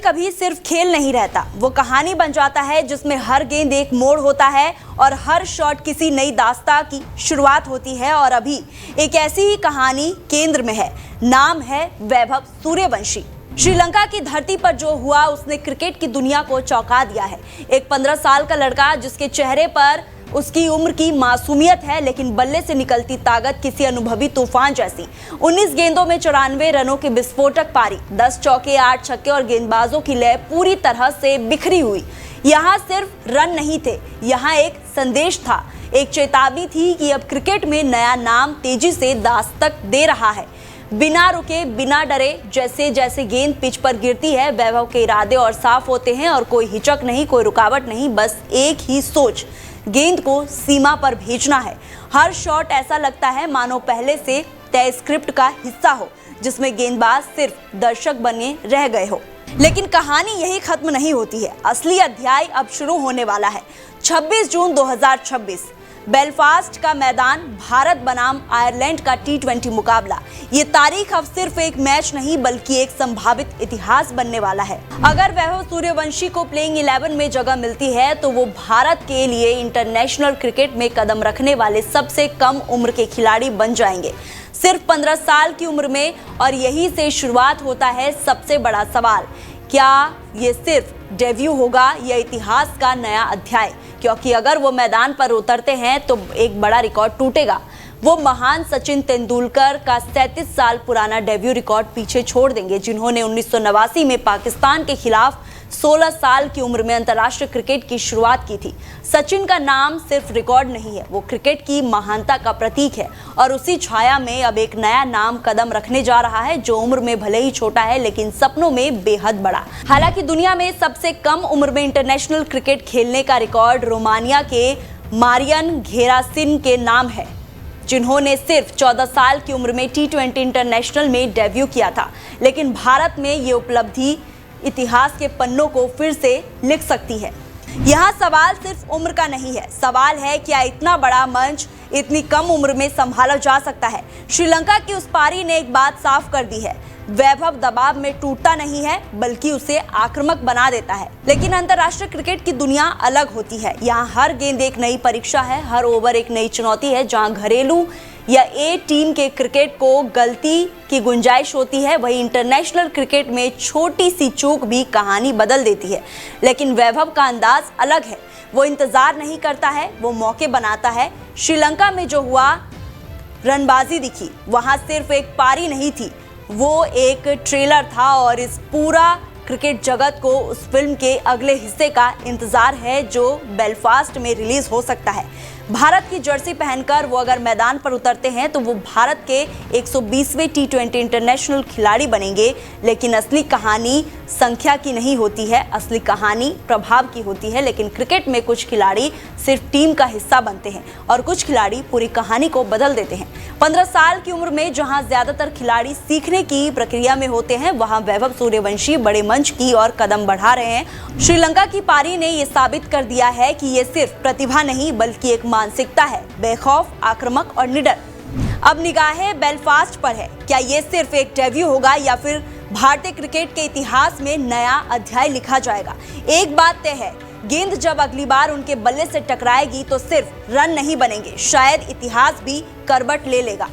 कभी सिर्फ खेल नहीं रहता, वो कहानी बन जाता है जिसमें हर गेंद एक मोड़ होता है और हर शॉट किसी नई दास्तां की शुरुआत होती है। और अभी एक ऐसी ही कहानी केंद्र में है। नाम है वैभव सूर्यवंशी। श्रीलंका की धरती पर जो हुआ उसने क्रिकेट की दुनिया को चौंका दिया है। एक 15 साल का लड़का जिसके चेहरे पर उसकी उम्र की मासूमियत है, लेकिन बल्ले से निकलती ताकत किसी अनुभवी तूफान जैसी। 19 गेंदों में 94 रनों की विस्फोटक पारी, 10 चौके 8 छक्के और गेंदबाजों की लय पूरी तरह से बिखरी हुई। यहाँ सिर्फ रन नहीं थे, यहाँ एक संदेश था, एक चेतावनी थी कि अब क्रिकेट में नया नाम तेजी से दास्तक दे रहा है। बिना रुके बिना डरे, जैसे जैसे गेंद पिच पर गिरती है वैभव के इरादे और साफ होते हैं और कोई हिचक नहीं, कोई रुकावट नहीं, बस एक ही सोच, गेंद को सीमा पर भेजना है। हर शॉट ऐसा लगता है मानो पहले से तय स्क्रिप्ट का हिस्सा हो, जिसमें गेंदबाज सिर्फ दर्शक बने रह गए हो। लेकिन कहानी यही खत्म नहीं होती है, असली अध्याय अब शुरू होने वाला है। 26 जून 2026 बेलफास्ट का मैदान, भारत बनाम आयरलैंड का T20 मुकाबला। ये तारीख अब सिर्फ एक मैच नहीं बल्कि एक संभावित इतिहास बनने वाला है। अगर वैभव सूर्यवंशी को प्लेइंग 11 में जगह मिलती है तो वो भारत के लिए इंटरनेशनल क्रिकेट में कदम रखने वाले सबसे कम उम्र के खिलाड़ी बन जाएंगे, सिर्फ 15 साल की उम्र में। और यही से शुरुआत होता है सबसे बड़ा सवाल, क्या ये सिर्फ डेब्यू होगा या इतिहास का नया अध्याय? क्योंकि अगर वो मैदान पर उतरते हैं तो एक बड़ा रिकॉर्ड टूटेगा। वो महान सचिन तेंदुलकर का 37 साल पुराना डेब्यू रिकॉर्ड पीछे छोड़ देंगे, जिन्होंने 1989 में पाकिस्तान के खिलाफ 16 साल की उम्र में अंतर्राष्ट्रीय क्रिकेट की शुरुआत की थी। सचिन का नाम सिर्फ रिकॉर्ड नहीं है, वो क्रिकेट की महानता का प्रतीक है। और उसी छाया में अब एक नया नाम कदम रखने जा रहा है, जो उम्र में भले ही छोटा है लेकिन सपनों में बेहद बड़ा। हालांकि दुनिया में सबसे कम उम्र में इंटरनेशनल क्रिकेट खेलने का रिकॉर्ड रोमानिया के मारियन घेरासिन के नाम है, जिन्होंने सिर्फ 14 साल की उम्र में T20 इंटरनेशनल में डेब्यू किया था। लेकिन भारत में ये उपलब्धि इतिहास के पन्नों को फिर से लिख सकती है। यहाँ सवाल सिर्फ उम्र का नहीं है, सवाल है क्या इतना बड़ा मंच इतनी कम उम्र में संभाला जा सकता है। श्रीलंका की उस पारी ने एक बात साफ कर दी है, वैभव दबाव में टूटता नहीं है बल्कि उसे आक्रामक बना देता है। लेकिन अंतर्राष्ट्रीय क्रिकेट की दुनिया अलग होती है। यहाँ हर गेंद एक नई परीक्षा है, हर ओवर एक नई चुनौती है। जहाँ घरेलू या ए टीम के क्रिकेट को गलती की गुंजाइश होती है, वही इंटरनेशनल क्रिकेट में छोटी सी चूक भी कहानी बदल देती है। लेकिन वैभव का अंदाज अलग है, वो इंतजार नहीं करता है, वो मौके बनाता है। श्रीलंका में जो हुआ, रनबाजी दिखी, वहां सिर्फ एक पारी नहीं थी, वो एक ट्रेलर था। और इस पूरा क्रिकेट जगत को उस फिल्म के अगले हिस्से का इंतजार है जो बेलफास्ट में रिलीज हो सकता है। भारत की जर्सी पहनकर वो अगर मैदान पर उतरते हैं तो वो भारत के 120वें T20 इंटरनेशनल खिलाड़ी बनेंगे। लेकिन असली कहानी संख्या की नहीं होती है, असली कहानी प्रभाव की होती है। लेकिन क्रिकेट में कुछ खिलाड़ी सिर्फ टीम का हिस्सा बनते हैं और कुछ खिलाड़ी पूरी कहानी को बदल देते हैं। 15 साल की उम्र में जहां ज्यादातर खिलाड़ी सीखने की प्रक्रिया में होते हैं, वहां वैभव सूर्यवंशी बड़े मंच की और कदम बढ़ा रहे हैं। श्रीलंका की पारी ने यह साबित कर दिया है कि ये सिर्फ प्रतिभा नहीं बल्कि एक मानसिकता है, बेखौफ, आक्रामक और निडर। अब निगाहें बेलफास्ट पर है। क्या ये सिर्फ एक डेब्यू होगा या फिर भारतीय क्रिकेट के इतिहास में नया अध्याय लिखा जाएगा? एक बात तय है, गेंद जब अगली बार उनके बल्ले से टकराएगी तो सिर्फ रन नहीं बनेंगे, शायद इतिहास भी करवट ले लेगा।